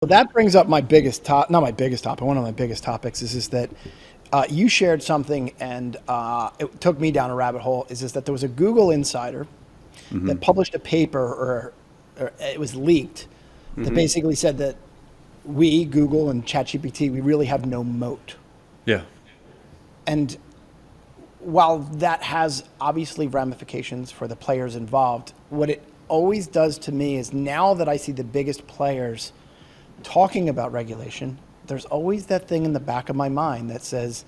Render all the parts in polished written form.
Well, that brings up my biggest not my biggest topic, one of my biggest topics is that you shared something and it took me down a rabbit hole, is that there was a Google insider Hmm. that published a paper or it was leaked that Hmm. basically said that we, Google and ChatGPT, we really have no moat. Yeah. And while that has obviously ramifications for the players involved, what it always does to me is now that I see the biggest players talking about regulation, there's always that thing in the back of my mind that says,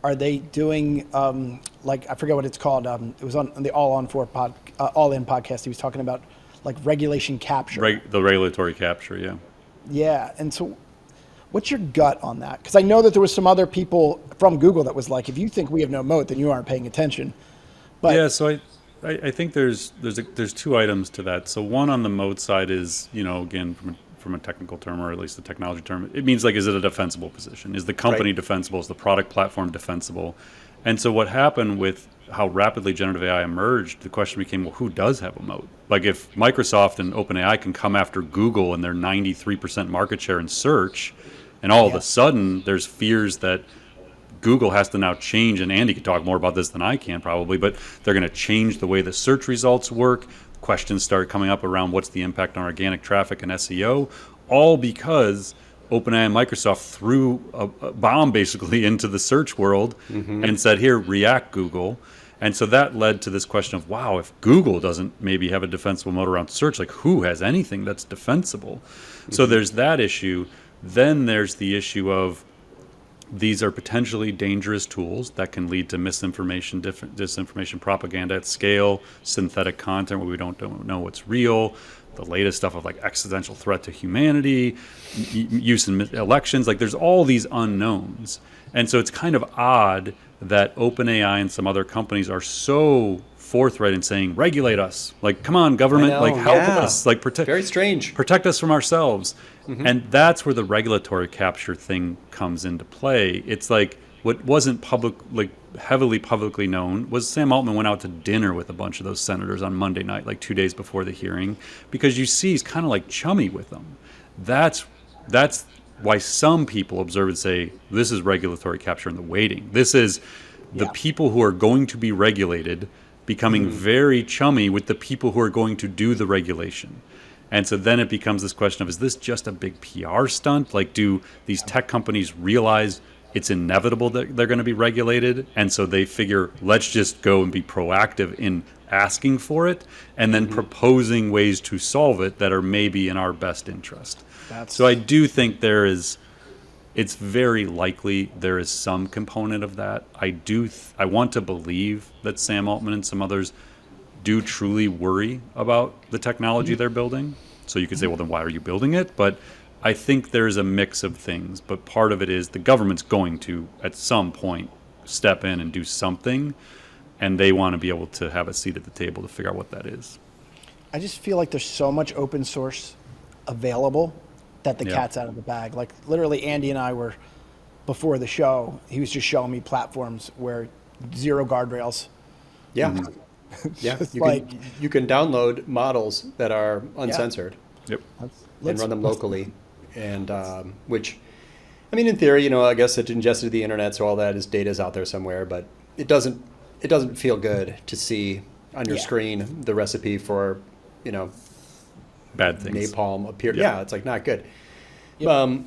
are they doing like I forget what it's called? It was on the All In podcast. He was talking about like regulation capture. The regulatory capture. Yeah. Yeah, and so what's your gut on that? Because I know that there was some other people from Google that was like, if you think we have no moat, then you aren't paying attention. But Yeah. So I think there's two items to that. So one on the mode side is, again, from a technical term, or at least a technology term, it means like, is it a defensible position? Is the company Right. defensible? Is the product platform defensible? And so what happened with how rapidly generative AI emerged, the question became, well, who does have a moat? Like if Microsoft and OpenAI can come after Google and their 93% market share in search, and all of yeah, a sudden there's fears that Google has to now change, and Andy can talk more about this than I can probably, but they're going to change the way the search results work. Questions start coming up around what's the impact on organic traffic and SEO, all because OpenAI and Microsoft threw a bomb basically into the search world and said, here, react, Google. And so that led to this question of, wow, if Google doesn't maybe have a defensible moat around search, like who has anything that's defensible? So there's that issue. Then there's the issue of, these are potentially dangerous tools that can lead to misinformation, disinformation, propaganda at scale, synthetic content where we don't know what's real, the latest stuff of like existential threat to humanity, use in elections. Like there's all these unknowns. And so it's kind of odd that OpenAI and some other companies are so forthright in saying, regulate us. Like, come on, I government, like know, help yeah. us, like protect Very strange. protect us from ourselves. And that's where the regulatory capture thing comes into play. It's like what wasn't heavily publicly known was Sam Altman went out to dinner with a bunch of those senators on Monday night, like 2 days before the hearing, because you see he's kind of like chummy with them. That's why some people observe and say, this is regulatory capture in the waiting. This is the yeah, people who are going to be regulated becoming very chummy with the people who are going to do the regulation. And so then it becomes this question of, is this just a big PR stunt? Like, do these tech companies realize it's inevitable that they're going to be regulated? And so they figure, let's just go and be proactive in asking for it and then proposing ways to solve it that are maybe in our best interest. So I that's do think it's very likely there is some component of that. I want to believe that Sam Altman and some others do truly worry about the technology they're building. So you could say, well, then why are you building it? But I think there's a mix of things. But part of it is the government's going to, at some point, step in and do something. And they want to be able to have a seat at the table to figure out what that is. I just feel like there's so much open source available that the Yeah. cat's out of the bag. Like literally, Andy and I were before the show. He was just showing me platforms where zero guardrails. Yeah. Yeah. Just You like, can you can download models that are yeah, uncensored Yep. and run them locally, and which, I mean, in theory, I guess it ingested the internet, so all that is data is out there somewhere, but it doesn't feel good to see on your yeah, screen the recipe for, you know, Bad things. napalm appear. Yeah. Yeah, it's like not good. yep.